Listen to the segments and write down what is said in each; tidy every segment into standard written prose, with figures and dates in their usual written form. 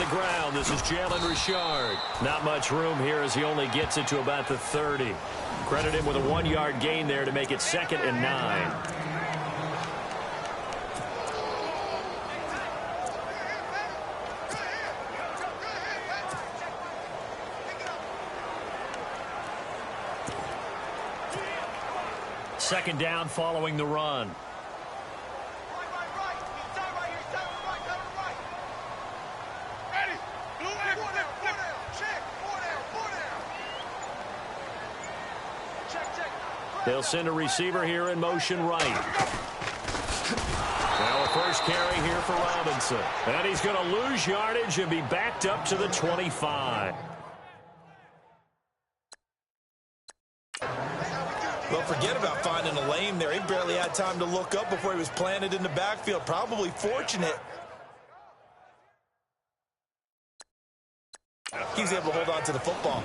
the ground. This is Jalen Richard. Not much room here as he only gets it to about the 30. Credit him with a 1-yard gain there to make it 2nd and 9. Second down following the run. They'll send a receiver here in motion right. Now a first carry here for Robinson. And he's going to lose yardage and be backed up to the 25. Well, forget about finding a lane there. He barely had time to look up before he was planted in the backfield. Probably fortunate. He was able to hold on to the football.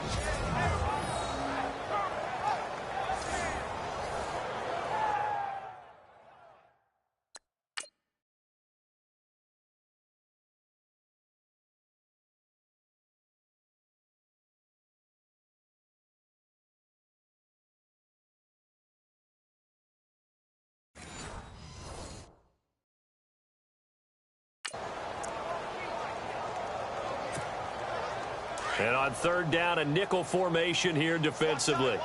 And on third down, a nickel formation here defensively.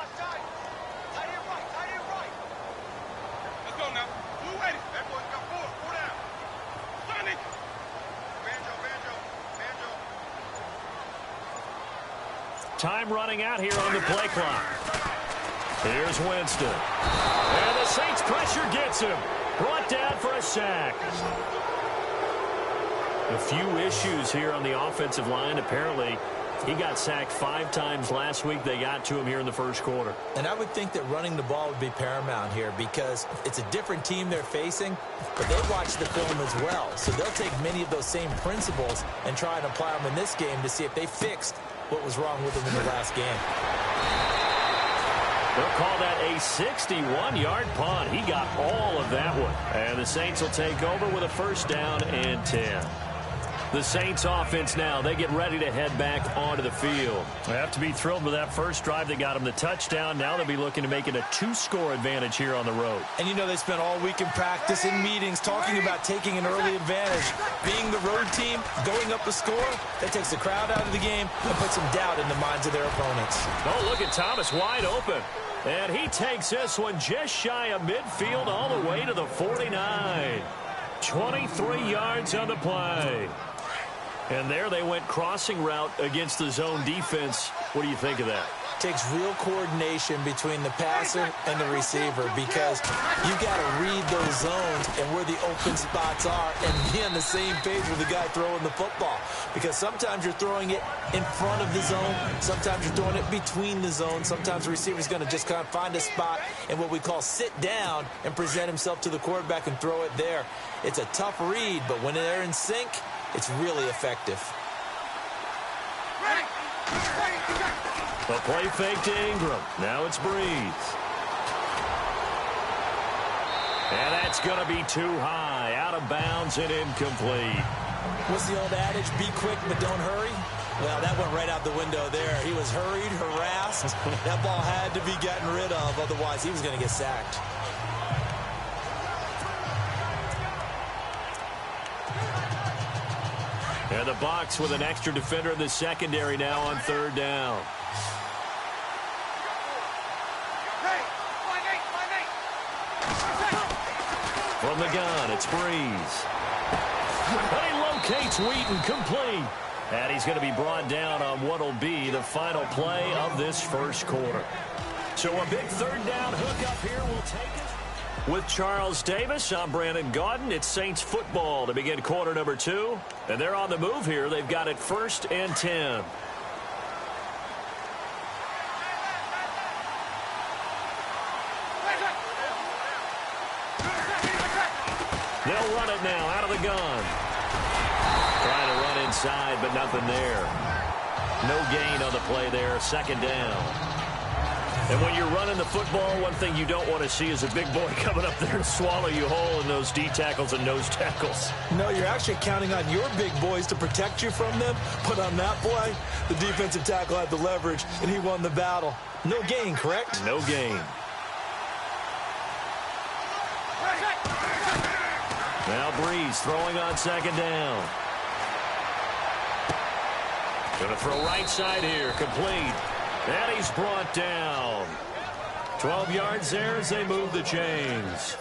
Time running out here on the play clock. Here's Winston. And the Saints pressure gets him. Brought down for a sack. A few issues here on the offensive line. Apparently, he got sacked 5 times last week. They got to him here in the first quarter. And I would think that running the ball would be paramount here because it's a different team they're facing, but they watch the film as well. So they'll take many of those same principles and try and apply them in this game to see if they fixed what was wrong with them in the last game. They'll call that a 61-yard punt. He got all of that one. And the Saints will take over with a first down and 10. The Saints offense now, they get ready to head back onto the field. They have to be thrilled with that first drive that got them the touchdown. Now they'll be looking to make it a 2-score advantage here on the road. And you know they spent all week in practice, in meetings, talking about taking an early advantage. Being the road team, going up a score, that takes the crowd out of the game and puts some doubt in the minds of their opponents. Oh, look at Thomas wide open. And he takes this one just shy of midfield all the way to the 49. 23 yards on the play. And there they went crossing route against the zone defense. What do you think of that? Takes real coordination between the passer and the receiver because you got to read those zones and where the open spots are and be on the same page with the guy throwing the football. Because sometimes you're throwing it in front of the zone. Sometimes you're throwing it between the zones. Sometimes the receiver's going to just kind of find a spot and what we call sit down and present himself to the quarterback and throw it there. It's a tough read, but when they're in sync, it's really effective. The play fake to Ingram. Now it's Breeze. And that's going to be too high. Out of bounds and incomplete. What's the old adage? Be quick, but don't hurry. Well, that went right out the window there. He was hurried, harassed. That ball had to be gotten rid of. Otherwise, he was going to get sacked. And the box with an extra defender in the secondary now on third down. From the gun, it's Breeze. And he locates Wheaton, complete. And he's going to be brought down on what will be the final play of this first quarter. So a big third down hook up here will take it. With Charles Davis, I'm Brandon Gaudin. It's Saints football to begin quarter number 2. And they're on the move here. They've got it 1st and 10. They'll run it now out of the gun. Trying to run inside, but nothing there. No gain on the play there. Second down. And when you're running the football, one thing you don't want to see is a big boy coming up there and swallow you whole in those D tackles and nose tackles. No, you're actually counting on your big boys to protect you from them. But on that play, the defensive tackle had the leverage, and he won the battle. No gain, correct? No gain. Now Breeze throwing on second down. Going to throw right side here, complete. And he's brought down. 12 yards there as they move the chains.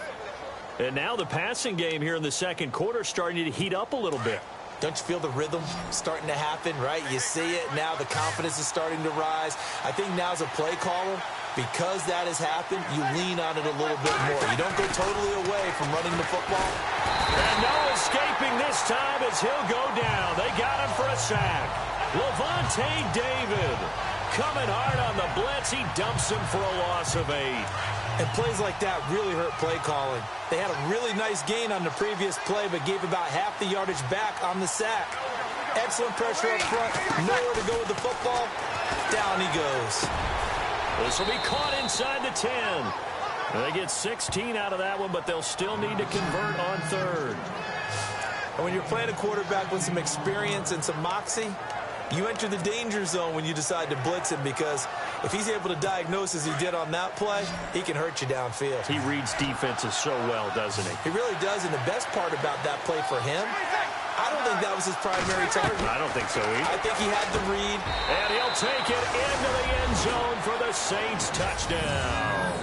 And now the passing game here in the second quarter starting to heat up a little bit. Don't you feel the rhythm starting to happen, right? You see it now. The confidence is starting to rise. I think now as a play caller, because that has happened, you lean on it a little bit more. You don't go totally away from running the football. And no escaping this time as he'll go down. They got him for a sack. Levante David coming hard on the blitz. He dumps him for a loss of 8. And plays like that really hurt play calling. They had a really nice gain on the previous play, but gave about half the yardage back on the sack. Excellent pressure up front. Nowhere to go with the football. Down he goes. This will be caught inside the 10. They get 16 out of that one, but they'll still need to convert on third. And when you're playing a quarterback with some experience and some moxie, you enter the danger zone when you decide to blitz him, because if he's able to diagnose as he did on that play, he can hurt you downfield. He reads defenses so well, doesn't he? He really does, and the best part about that play for him, I don't think that was his primary target. I don't think so either. I think he had the read. And he'll take it into the end zone for the Saints touchdown.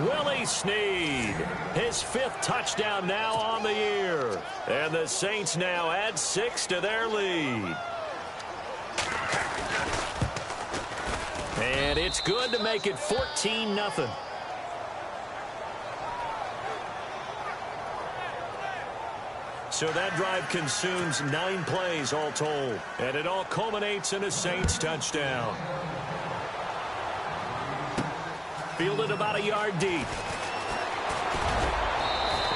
Willie Snead, his 5th touchdown now on the year. And the Saints now add 6 to their lead. And it's good to make it 14-0. So that drive consumes 9 plays all told. And it all culminates in a Saints touchdown. Fielded about a yard deep.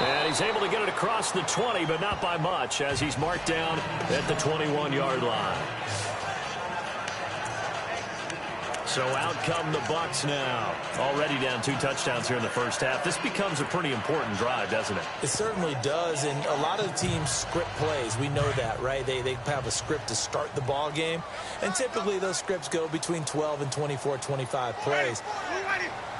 And he's able to get it across the 20, but not by much, as he's marked down at the 21-yard line. So out come the Bucs now. Already down 2 touchdowns here in the first half. This becomes a pretty important drive, doesn't it? It certainly does, and a lot of teams script plays. We know that, right? They have a script to start the ball game, and typically those scripts go between 12 and 24, 25 plays.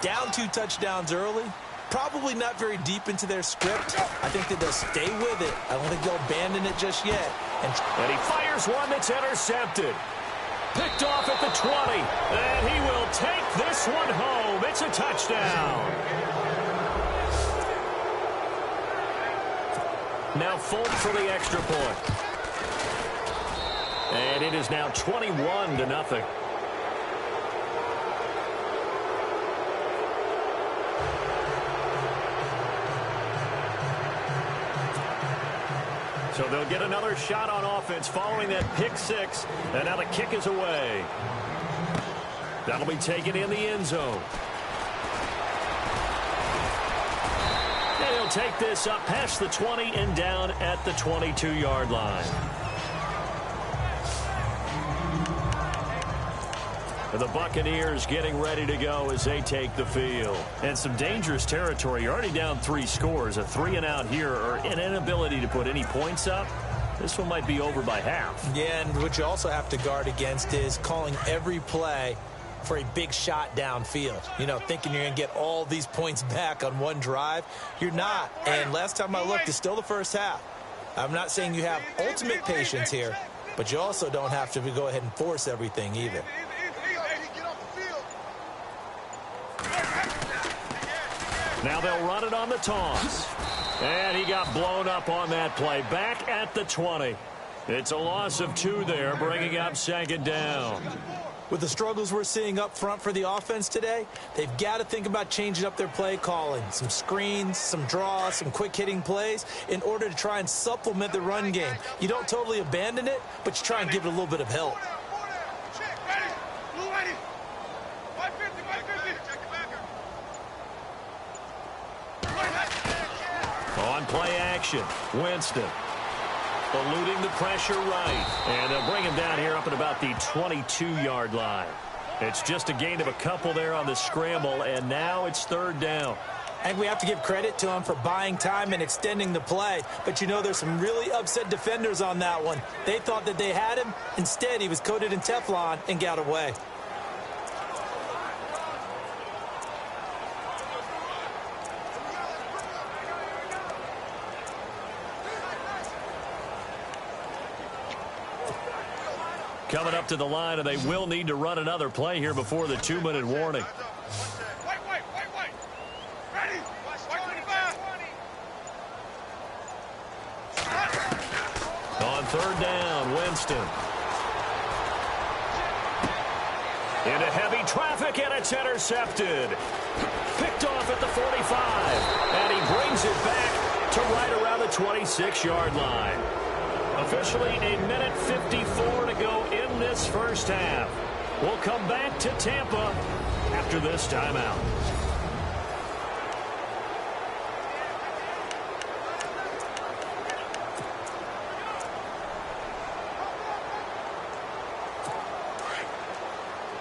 Down 2 touchdowns early, probably not very deep into their script. I think that they'll stay with it. I don't think they'll abandon it just yet. And he fires one that's intercepted. Picked off at the 20, and he will take this one home. It's a touchdown. Now Folk for the extra point. And it is now 21-0. So they'll get another shot on offense following that pick 6. And now the kick is away. That'll be taken in the end zone. And he'll take this up past the 20 and down at the 22-yard line. The Buccaneers getting ready to go as they take the field. And some dangerous territory. You're already down 3 scores. A 3-and-out here, or an inability to put any points up. This one might be over by half. Yeah, and what you also have to guard against is calling every play for a big shot downfield. You know, thinking you're going to get all these points back on one drive. You're not. And last time I looked, it's still the first half. I'm not saying you have ultimate patience here, but you also don't have to go ahead and force everything either. Now they'll run it on the toss. And he got blown up on that play. Back at the 20. It's a loss of 2 there, bringing up second down. With the struggles we're seeing up front for the offense today, they've got to think about changing up their play calling. Some screens, some draws, some quick-hitting plays in order to try and supplement the run game. You don't totally abandon it, but you try and give it a little bit of help. On play action, Winston eluding the pressure right. And they'll bring him down here up at about the 22-yard line. It's just a gain of a couple there on the scramble, and now it's third down. I think we have to give credit to him for buying time and extending the play. But, you know, there's some really upset defenders on that one. They thought that they had him. Instead, he was coated in Teflon and got away. Coming up to the line, and they will need to run another play here before the 2-minute warning. On third down, Winston. Into heavy traffic, and it's intercepted. Picked off at the 45, and he brings it back to right around the 26-yard line. Officially a minute 54 to go in this first half. We'll come back to Tampa after this timeout.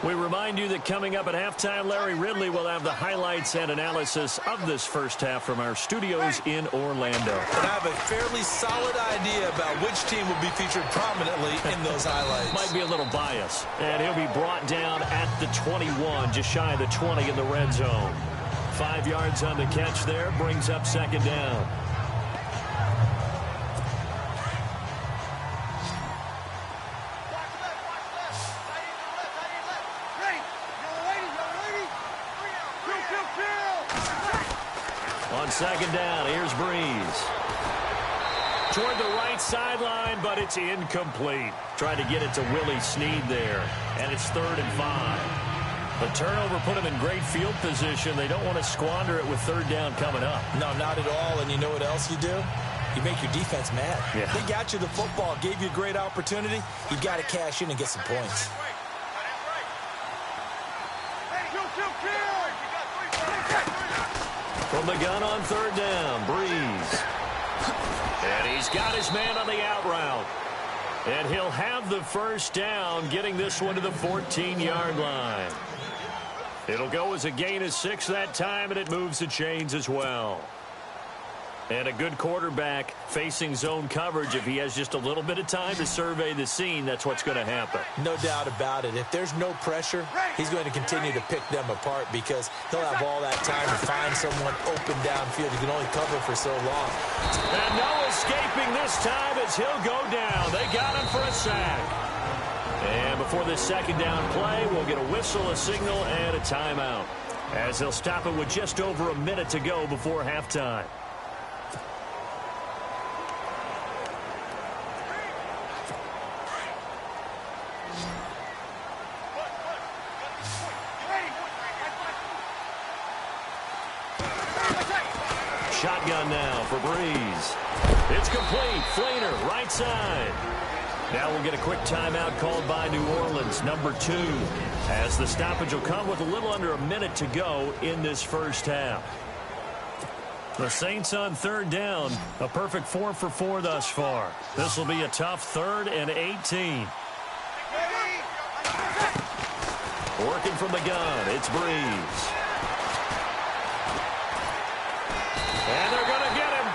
We remind you that coming up at halftime, Larry Ridley will have the highlights and analysis of this first half from our studios in Orlando. And I have a fairly solid idea about which team will be featured prominently in those highlights. Might be a little biased. And he'll be brought down at the 21, just shy of the 20 in the red zone. 5 yards on the catch there, brings up second down. Second down, here's Breeze. Toward the right sideline, but it's incomplete. Tried to get it to Willie Snead there, and it's 3rd and 5. The turnover put them in great field position. They don't want to squander it with third down coming up. No, not at all, and you know what else you do? You make your defense mad. Yeah. They got you the football, gave you a great opportunity. You got to cash in and get some points. From the gun on third down, Breeze. And he's got his man on the out route. And he'll have the first down, getting this one to the 14-yard line. It'll go as a gain of 6 that time, and it moves the chains as well. And a good quarterback facing zone coverage. If he has just a little bit of time to survey the scene, that's what's going to happen. No doubt about it. If there's no pressure, he's going to continue to pick them apart because he'll have all that time to find someone open downfield. He can only cover for so long. And no escaping this time as he'll go down. They got him for a sack. And before this second down play, we'll get a whistle, a signal, and a timeout, as they'll stop it with just over a minute to go before halftime. Shotgun now for Breeze. It's complete. Flainer, right side. Now we'll get a quick timeout called by New Orleans, number 2, as the stoppage will come with a little under a minute to go in this first half. The Saints on third down, a perfect 4 for 4 thus far. This will be a tough 3rd and 18. Working from the gun, it's Breeze. And they're going to get him.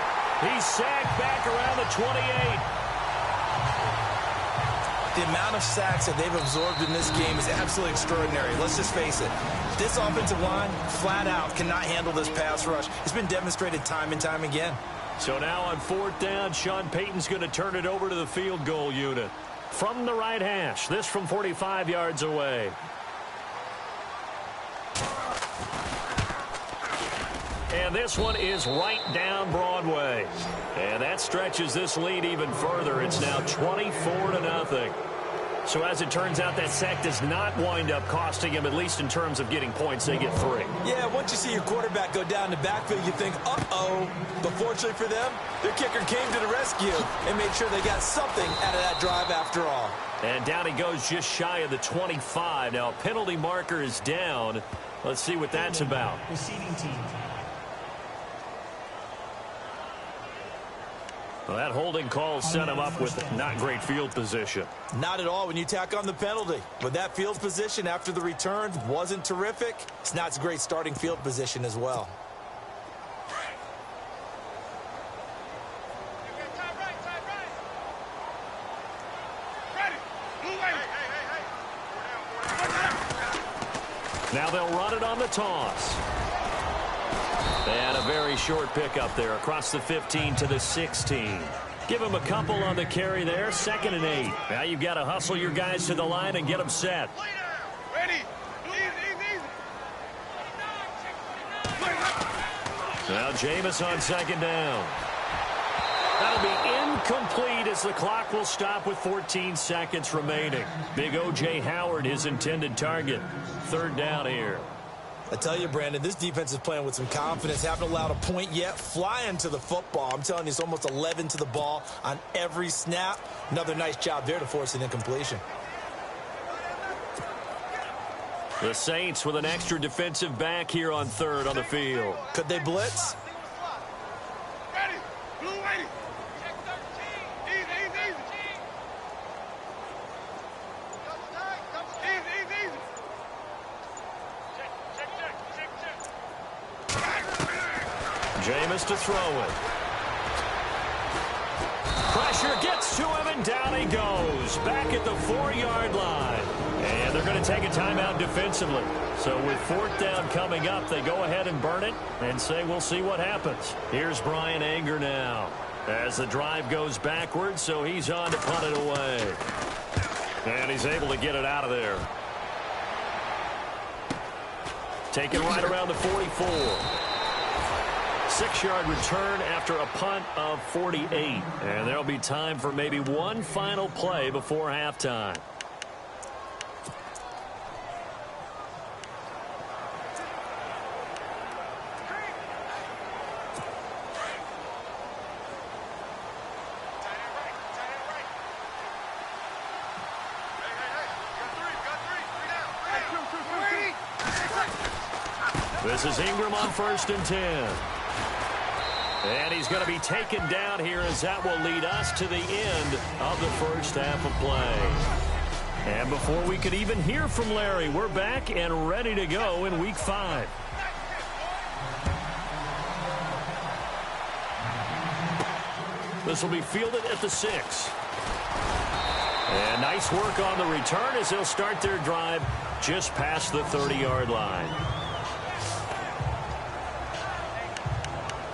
He's sacked back around the 28. The amount of sacks that they've absorbed in this game is absolutely extraordinary. Let's just face it. This offensive line, flat out, cannot handle this pass rush. It's been demonstrated time and time again. So now on 4th down, Sean Payton's going to turn it over to the field goal unit. From the right hash, this from 45 yards away. And this one is right down Broadway. And that stretches this lead even further. It's now 24-0. So as it turns out, that sack does not wind up costing him, at least in terms of getting points. They get 3. Yeah, once you see your quarterback go down the backfield, you think, uh-oh. But fortunately for them, their kicker came to the rescue and made sure they got something out of that drive after all. And down he goes just shy of the 25. Now, a penalty marker is down. Let's see what that's about. Receiving team. Well, that holding call set him up with not great field position. Not at all when you tack on the penalty. But that field position after the return wasn't terrific. It's not a great starting field position as well. Now they'll run it on the toss. And a very short pickup there across the 15 to the 16. Give him a couple on the carry there, 2nd and 8. Now you've got to hustle your guys to the line and get them set. Ready. Now Jameis on 2nd down. That'll be incomplete as the clock will stop with 14 seconds remaining. Big O.J. Howard, his intended target. 3rd down here. I tell you, Brandon, this defense is playing with some confidence. Haven't allowed a point yet. Flying to the football. I'm telling you, it's almost 11 to the ball on every snap. Another nice job there to force an incompletion. The Saints with an extra defensive back here on 3rd on the field. Could they blitz? Ready. Blue waiting. Check 13. Easy. Easy. Jameis to throw it. Pressure gets to him, and down he goes. Back at the 4-yard line. And they're going to take a timeout defensively. So with 4th down coming up, they go ahead and burn it and say we'll see what happens. Here's Brian Anger now as the drive goes backwards, so he's on to punt it away. And he's able to get it out of there. Taken right around the 44. 6-yard return after a punt of 48. And there'll be time for maybe one final play before halftime. This is Ingram on 1st and 10. And he's going to be taken down here as that will lead us to the end of the first half of play. And before we could even hear from Larry, we're back and ready to go in Week 5. This will be fielded at the 6. And nice work on the return as they'll start their drive just past the 30-yard line.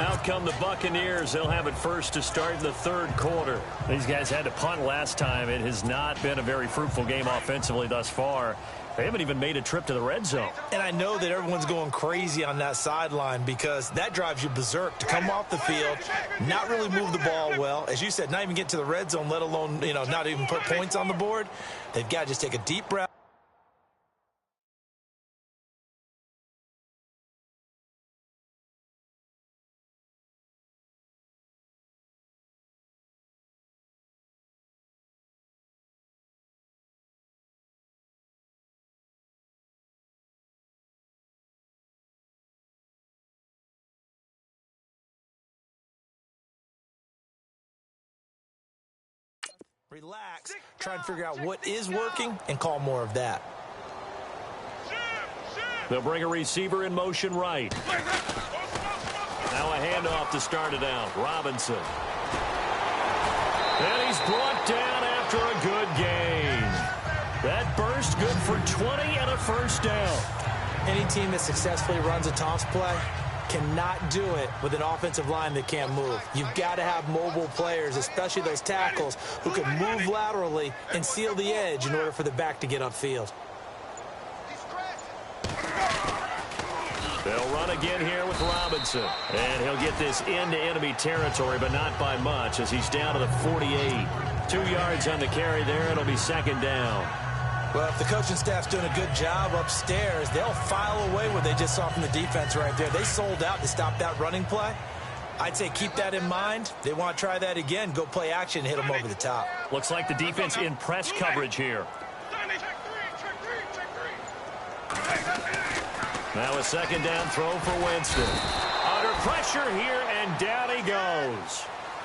Out come the Buccaneers. They'll have it first to start in the 3rd quarter. These guys had to punt last time. It has not been a very fruitful game offensively thus far. They haven't even made a trip to the red zone. And I know that everyone's going crazy on that sideline because that drives you berserk to come off the field, not really move the ball well. As you said, not even get to the red zone, let alone, not even put points on the board. They've got to just take a deep breath. Relax, try and figure out what is working and call more of that. They'll bring a receiver in motion right. Now a handoff to start it out. Robinson. And he's brought down after a good gain. That burst good for 20 and a 1st down. Any team that successfully runs a toss play cannot do it with an offensive line that can't move. You've got to have mobile players, especially those tackles, who can move laterally and seal the edge in order for the back to get upfield. They'll run again here with Robinson. And he'll get this into enemy territory, but not by much as he's down to the 48. 2 yards on the carry there. It'll be 2nd down. Well, if the coaching staff's doing a good job upstairs, they'll file away what they just saw from the defense right there. They sold out to stop that running play. I'd say keep that in mind. They want to try that again. Go play action and hit them over the top. Looks like the defense in press coverage here. Now a 2nd down throw for Winston. Under pressure here, and down he goes.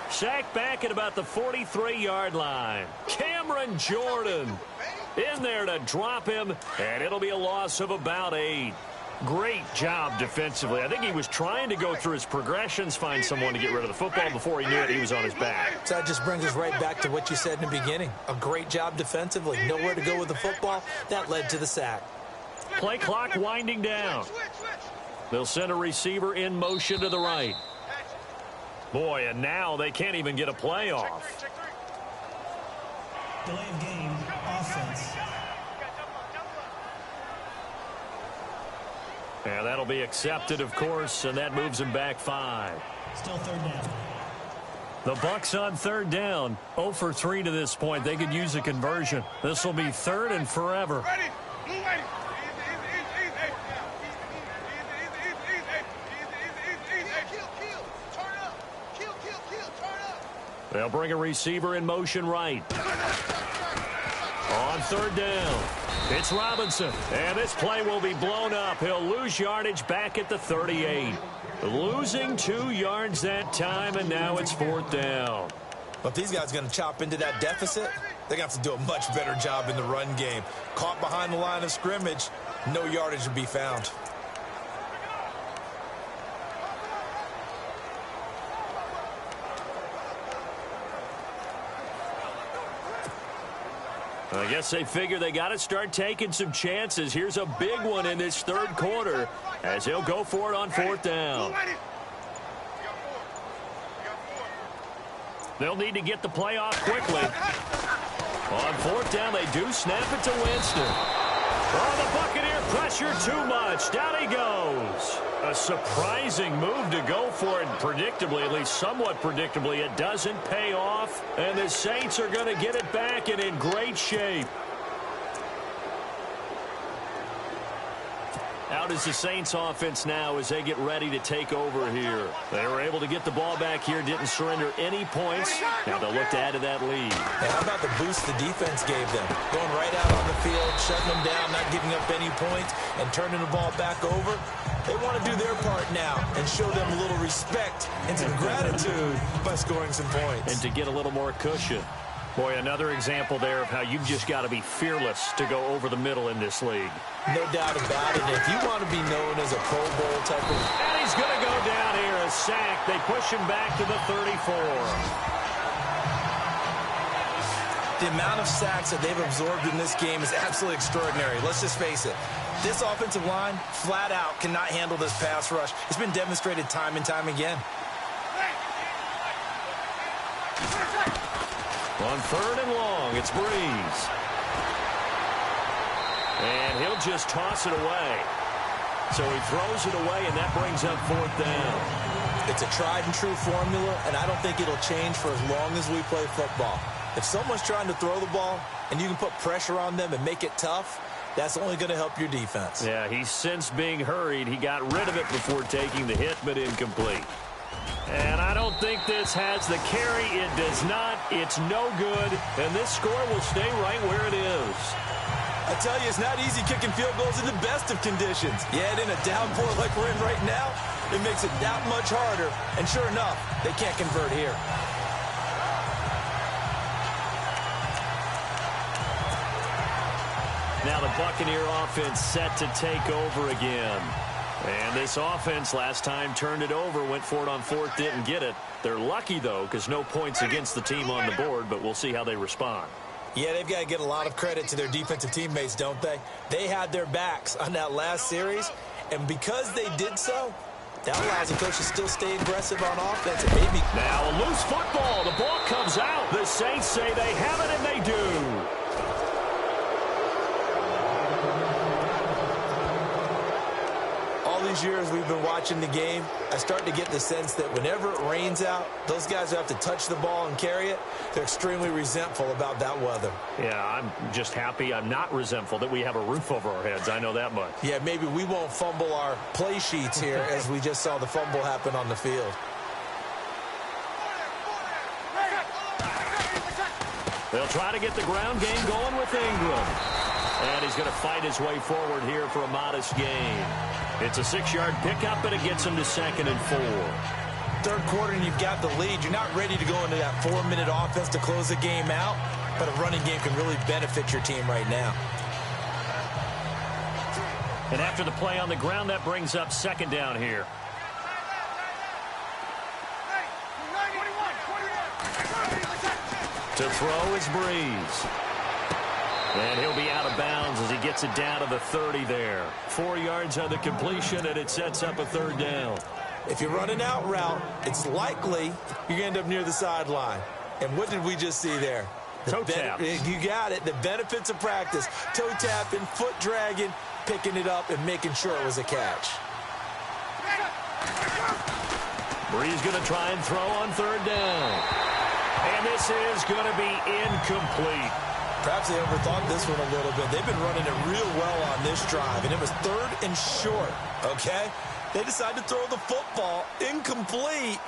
Sacked back at about the 43-yard line. Cameron Jordan in there to drop him, and it'll be a loss of about 8. Great job defensively. I think he was trying to go through his progressions, find someone to get rid of the football. Before he knew it, he was on his back. So that just brings us right back to what you said in the beginning. A great job defensively. Nowhere to go with the football. That led to the sack. Play clock winding down. They'll send a receiver in motion to the right. Boy, and now they can't even get a play off. Delay of game, offense. Yeah, that'll be accepted, of course, and that moves him back 5. Still third down. The Bucs on third down. 0 for 3 to this point. They could use a conversion. This will be third and forever. They'll bring a receiver in motion right. On third down, it's Robinson. And this play will be blown up. He'll lose yardage back at the 38. Losing 2 yards that time, and now it's 4th down. But if these guys are going to chop into that deficit, they're going to have to do a much better job in the run game. Caught behind the line of scrimmage, no yardage to be found. I guess they figure they got to start taking some chances. Here's a big one in this third quarter as he'll go for it on 4th down. They'll need to get the play off quickly. On 4th down, they do snap it to Winston. Oh, the Buccaneer pressure too much. Down he goes. A surprising move to go for it. Predictably, at least somewhat predictably, it doesn't pay off. And the Saints are going to get it back and in great shape. Out is the Saints offense now as they get ready to take over here. They were able to get the ball back here, didn't surrender any points. Now they'll look to add to that lead. And how about the boost the defense gave them? Going right out on the field, shutting them down, not giving up any points, and turning the ball back over. They want to do their part now and show them a little respect and some gratitude by scoring some points. And to get a little more cushion. Boy, another example there of how you've just got to be fearless to go over the middle in this league. No doubt about it. If you want to be known as a Pro Bowl type of... And he's going to go down here, a sack. They push him back to the 34. The amount of sacks that they've absorbed in this game is absolutely extraordinary. Let's just face it. This offensive line, flat out, cannot handle this pass rush. It's been demonstrated time and time again. On 3rd and long, it's Breeze. And he'll just toss it away. So he throws it away, and that brings up 4th down. It's a tried-and-true formula, and I don't think it'll change for as long as we play football. If someone's trying to throw the ball, and you can put pressure on them and make it tough, that's only going to help your defense. Yeah, he's since being hurried. He got rid of it before taking the hit, but incomplete. And I don't think this has the carry. It does not. It's no good. And this score will stay right where it is. I tell you, it's not easy kicking field goals in the best of conditions. Yet in a downpour like we're in right now, it makes it that much harder. And sure enough, they can't convert here. Now the Buccaneer offense set to take over again. And this offense last time turned it over, went for it on 4th, didn't get it. They're lucky, though, because no points against the team on the board, but we'll see how they respond. Yeah, they've got to get a lot of credit to their defensive teammates, don't they? They had their backs on that last series, and because they did so, that allows the coach to still stay aggressive on offense. And maybe now a loose football. The ball comes out. The Saints say they have it, and they do. These years we've been watching the game, I start to get the sense that whenever it rains out, those guys who have to touch the ball and carry it, they're extremely resentful about that weather. Yeah, I'm just happy I'm not resentful that we have a roof over our heads. I know that much. Yeah, maybe we won't fumble our play sheets here as we just saw the fumble happen on the field. They'll try to get the ground game going with Ingram. And he's going to fight his way forward here for a modest gain. It's a 6-yard pickup, and it gets him to 2nd and 4. Third quarter and you've got the lead. You're not ready to go into that 4-minute offense to close the game out, but a running game can really benefit your team right now. And after the play on the ground, that brings up second down here. To throw is Breeze. And he'll be out of bounds as he gets it down to the 30 there. 4 yards on the completion, and it sets up a third down. If you run an out route, it's likely you're going to end up near the sideline. And what did we just see there? Toe tap. You got it. The benefits of practice. Toe tapping, foot dragging, picking it up, and making sure it was a catch. Breeze going to try and throw on third down. And this is going to be incomplete. Perhaps they overthought this one a little bit. They've been running it real well on this drive, and it was third and short, okay? They decided to throw the football incomplete.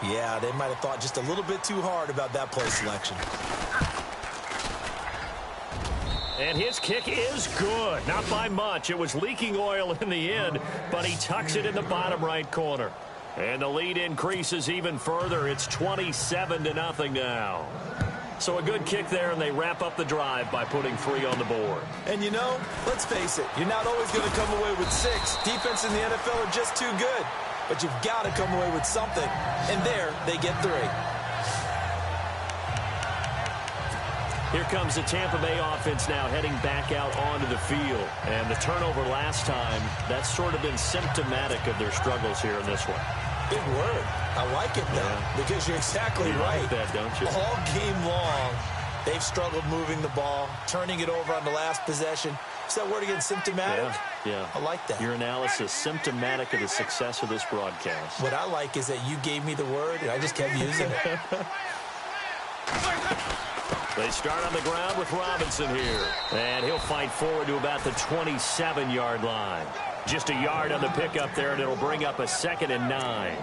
Yeah, they might have thought just a little bit too hard about that play selection. And his kick is good. Not by much. It was leaking oil in the end, but he tucks it in the bottom right corner. And the lead increases even further. It's 27-0 now. So a good kick there, and they wrap up the drive by putting 3 on the board. And, you know, let's face it, you're not always going to come away with 6. Defense in the NFL are just too good. But you've got to come away with something. And there, they get 3. Here comes the Tampa Bay offense now heading back out onto the field. And the turnover last time, that's sort of been symptomatic of their struggles here in this one. Big word. I like it, though, because you're exactly right. Like that, don't you? All game long, they've struggled moving the ball, turning it over on the last possession. Is that word again, symptomatic? Yeah. I like that. Your analysis, symptomatic of the success of this broadcast. What I like is that you gave me the word, and I just kept using it. They start on the ground with Robinson here. And he'll fight forward to about the 27-yard line. Just a yard on the pickup there, and it'll bring up a 2nd and 9.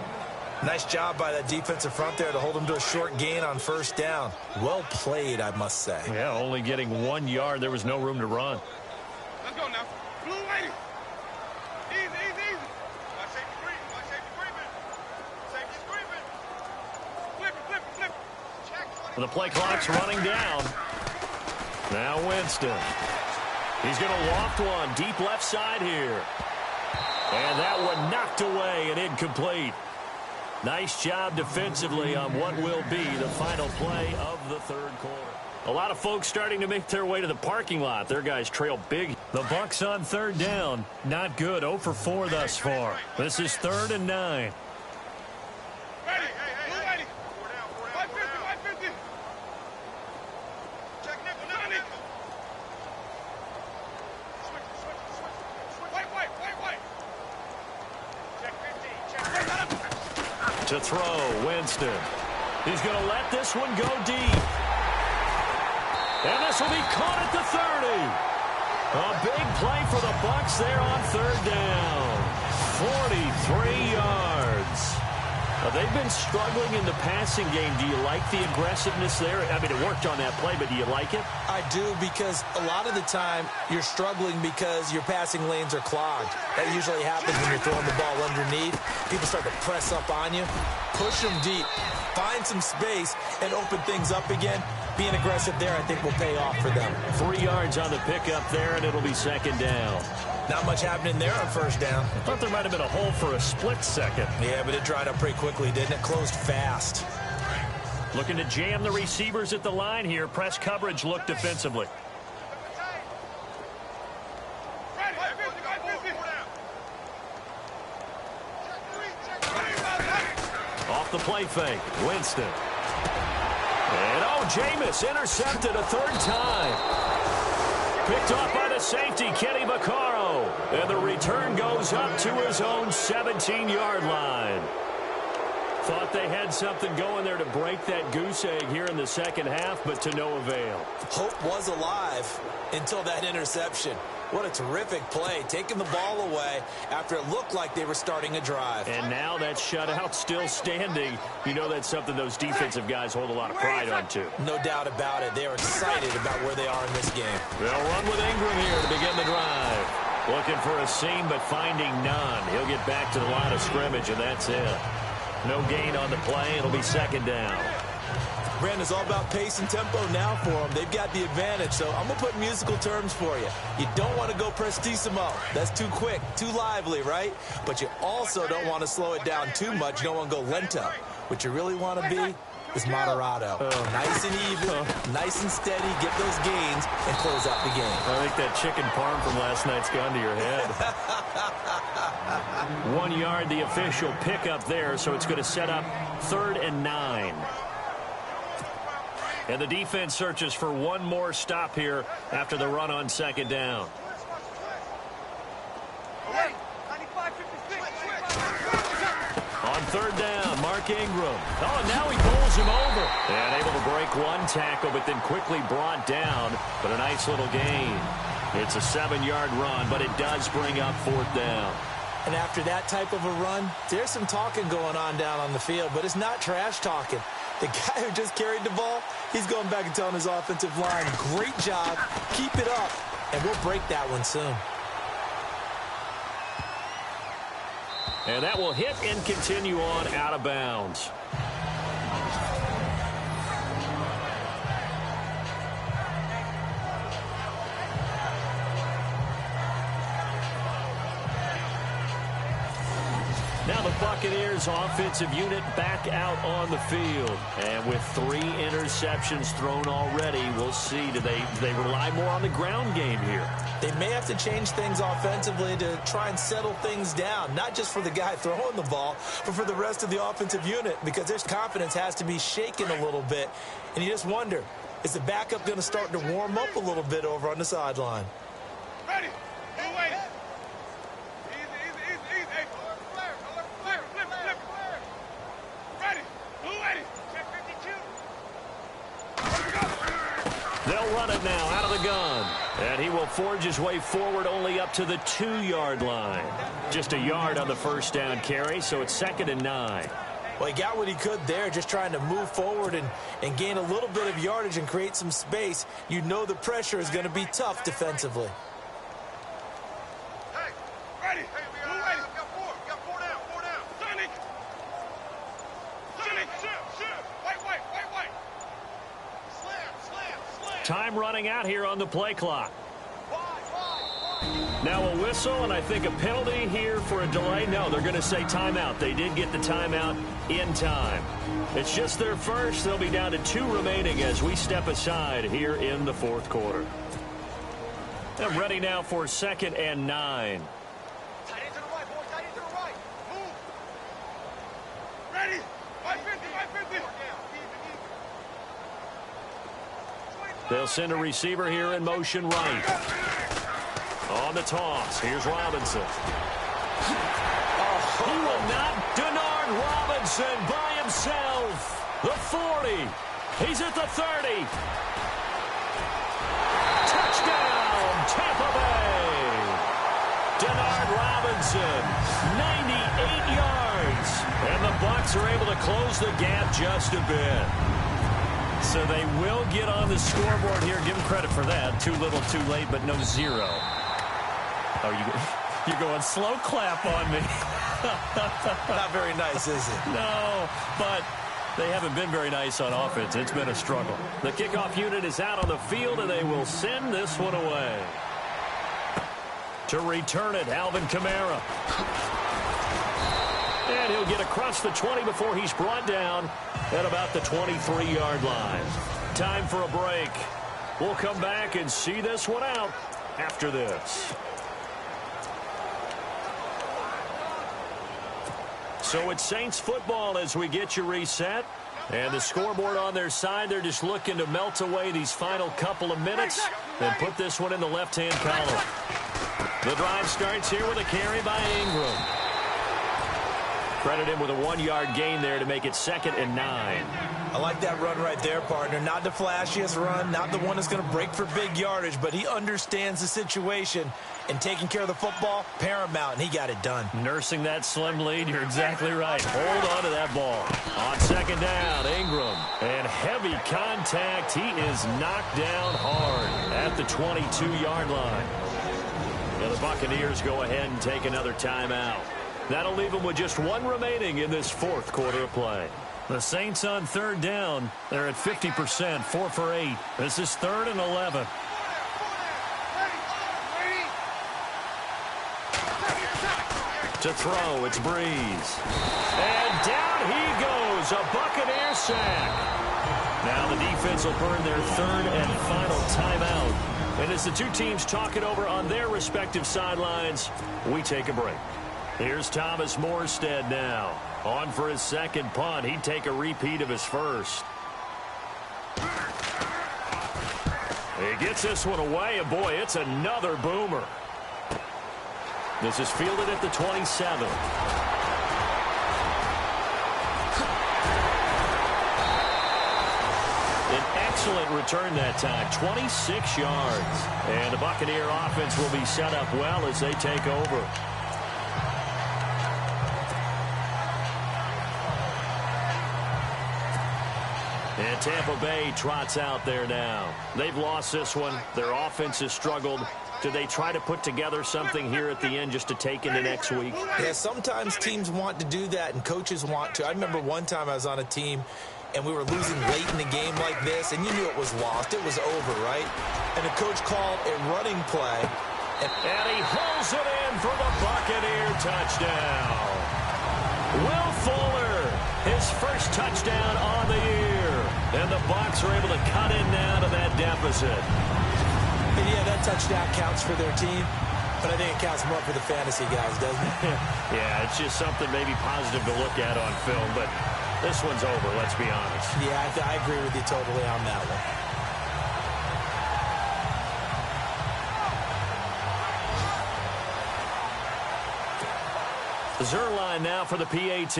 Nice job by that defensive front there to hold him to a short gain on first down. Well played, I must say. Yeah, only getting 1 yard. There was no room to run. Let's go now. Blue lady. Easy. Watch safety creeping. Safety creeping. Flip it. Check. The play clock's running down. Now Winston. He's going to loft one deep left side here. And that one knocked away and incomplete. Nice job defensively on what will be the final play of the third quarter. A lot of folks starting to make their way to the parking lot. Their guys trail big. The Bucs on third down. Not good. 0 for 4 thus far. This is 3rd and 9. Ready. Blue lady. 550. Check nickel. Switch. Wait. Check 15. To throw, Winston. He's going to let this one go deep. And this will be caught at the 30. A big play for the Bucs there on third down. 43 yards. They've been struggling in the passing game. Do you like the aggressiveness there? I mean, it worked on that play, but do you like it? I do, because a lot of the time you're struggling because your passing lanes are clogged. That usually happens when you're throwing the ball underneath. People start to press up on you. Push them deep. Find some space and open things up again. Being aggressive there, I think, will pay off for them. 3 yards on the pickup there, and it'll be 2nd down. Not much happening there on first down. I thought there might have been a hole for a split second. Yeah, but it dried up pretty quickly, didn't it? Closed fast. Looking to jam the receivers at the line here. Press coverage look defensively. Off the play fake. Winston. And Jameis intercepted a 3rd time. Picked off by the safety, Kenny Vaccaro. And the return goes up to his own 17-yard line. Thought they had something going there to break that goose egg here in the second half, but to no avail. Hope was alive until that interception. What a terrific play, taking the ball away after it looked like they were starting a drive. And now that shutout still standing. You know that's something those defensive guys hold a lot of pride on, too. No doubt about it. They are excited about where they are in this game. They'll run with Ingram here to begin the drive. Looking for a seam, but finding none. He'll get back to the line of scrimmage, and that's it. No gain on the play. It'll be second down. Brandon, it's all about pace and tempo now for them. They've got the advantage, so I'm going to put musical terms for you. You don't want to go prestissimo. That's too quick, too lively, right? But you also don't want to slow it down too much. You don't want to go lento. What you really want to be is moderato. Nice and even, nice and steady, get those gains, and close out the game. I think that chicken parm from last night's gone to your head. 1 yard, the official pickup there, so it's going to set up 3rd and 9. And the defense searches for one more stop here after the run on second down. On 3rd down, Mark Ingram. Oh, now he pulls him over. And able to break one tackle, but then quickly brought down. But a nice little gain. It's a 7-yard run, but it does bring up 4th down. And after that type of a run, there's some talking going on down on the field, but it's not trash talking. The guy who just carried the ball, he's going back and telling his offensive line, great job, keep it up, and we'll break that one soon. And that will hit and continue on out of bounds. Now the Buccaneers offensive unit back out on the field. And with 3 interceptions thrown already, we'll see. Do they rely more on the ground game here? They may have to change things offensively to try and settle things down, not just for the guy throwing the ball, but for the rest of the offensive unit, because their confidence has to be shaken a little bit. And you just wonder, is the backup going to start to warm up a little bit over on the sideline? Ready. Blue waiting. Easy. Hey, flare. Flip. Ready. Blue waiting. Check 52. They'll run it now out of the gun. And he will forge his way forward only up to the 2-yard line. Just a yard on the first down carry, so it's 2nd and 9. Well, he got what he could there, just trying to move forward and gain a little bit of yardage and create some space. You know the pressure is going to be tough defensively. Hey, ready. Blue waiting. Got four down. Sonic. Shoot. Wait. Slam. Time running out here on the play clock. Now a whistle and I think a penalty here for a delay. No, they're going to say timeout. They did get the timeout in time. It's just their first. They'll be down to 2 remaining as we step aside here in the 4th quarter. They're ready now for 2nd and 9. Tight end to the right, boy. Tight end to the right. Move. Ready. 550. They'll send a receiver here in motion right. On the toss, here's Robinson. He will not. Denard Robinson by himself. The 40. He's at the 30. Touchdown, Tampa Bay. Denard Robinson, 98 yards. And the Bucs are able to close the gap just a bit. So they will get on the scoreboard here. Give them credit for that. Too little, too late, but no 0. Oh, you're going slow clap on me. Not very nice, is it? No, but they haven't been very nice on offense. It's been a struggle. The kickoff unit is out on the field, and they will send this one away. To return it, Alvin Kamara. And he'll get across the 20 before he's brought down at about the 23-yard line. Time for a break. We'll come back and see this one out after this. So it's Saints football as we get you reset. And the scoreboard on their side, they're just looking to melt away these final couple of minutes and put this one in the left-hand column. The drive starts here with a carry by Ingram. Credit him with a 1-yard gain there to make it 2nd and 9. I like that run right there, partner. Not the flashiest run, not the one that's going to break for big yardage, but he understands the situation, and taking care of the football, paramount, and he got it done. Nursing that slim lead, you're exactly right. Hold on to that ball. On 2nd down, Ingram. And heavy contact. He is knocked down hard at the 22-yard line. And the Buccaneers go ahead and take another timeout. That'll leave them with just one remaining in this fourth quarter of play. The Saints on third down. They're at 50%, 4 for 8. This is 3rd and 11. To throw, it's Breeze. And down he goes, a Buccaneer sack. Now the defense will burn their 3rd and final timeout. And as the two teams talk it over on their respective sidelines, we take a break. Here's Thomas Morstead now. On for his second punt. He'd take a repeat of his first. He gets this one away, and boy, it's another boomer. This is fielded at the 27. An excellent return that time, 26 yards. And the Buccaneer offense will be set up well as they take over. And Tampa Bay trots out there now. They've lost this one. Their offense has struggled. Do they try to put together something here at the end just to take into next week? Yeah, sometimes teams want to do that and coaches want to. I remember one time I was on a team and we were losing late in the game like this, and you knew it was lost. It was over, right? And the coach called a running play. And he holds it in for the Buccaneer touchdown. Will Fuller, his first touchdown on the year. And the Bucs are able to cut in now to that deficit. And yeah, that touchdown counts for their team, but I think it counts more for the fantasy guys, doesn't it? Yeah, it's just something maybe positive to look at on film, but this one's over, let's be honest. Yeah, I agree with you totally on that one. Zerline now for the PAT.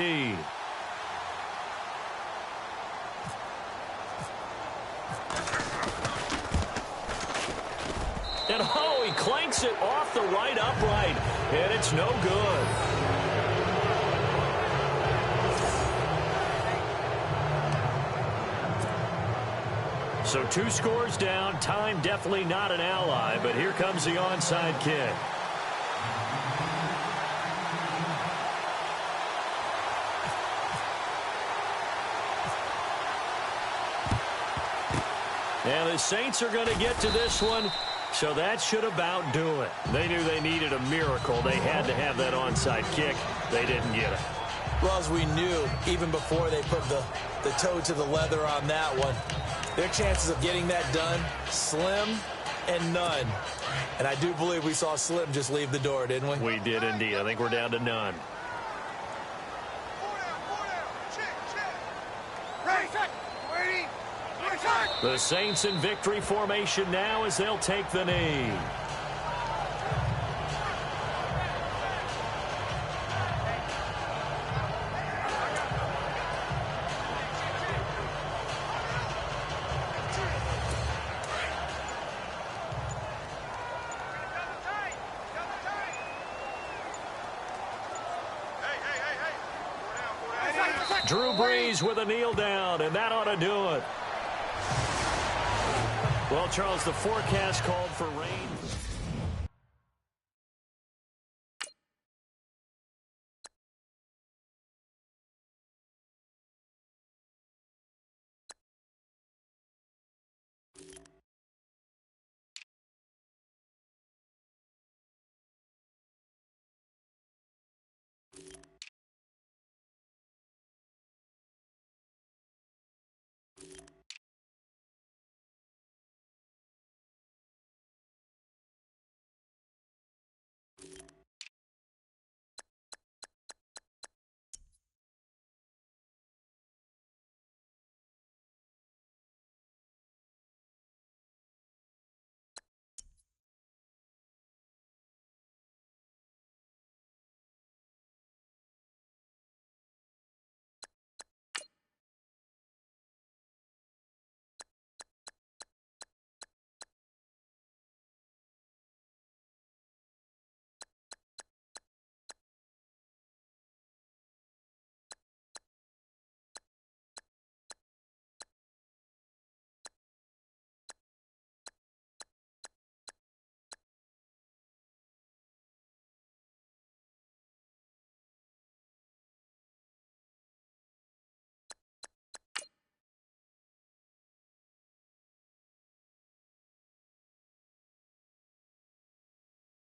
And oh, he clanks it off the right upright, and it's no good. So 2 scores down. Time definitely not an ally, but here comes the onside kick. And the Saints are going to get to this one, so that should about do it. They knew they needed a miracle. They had to have that onside kick. They didn't get it. Well, as we knew, even before they put the toe to the leather on that one, their chances of getting that done, slim and none. And I do believe we saw Slim just leave the door, didn't we? We did indeed. I think we're down to none. The Saints in victory formation now as they'll take the knee. Drew Brees with a kneel down, and that ought to do it. Well, Charles, the forecast called for rain.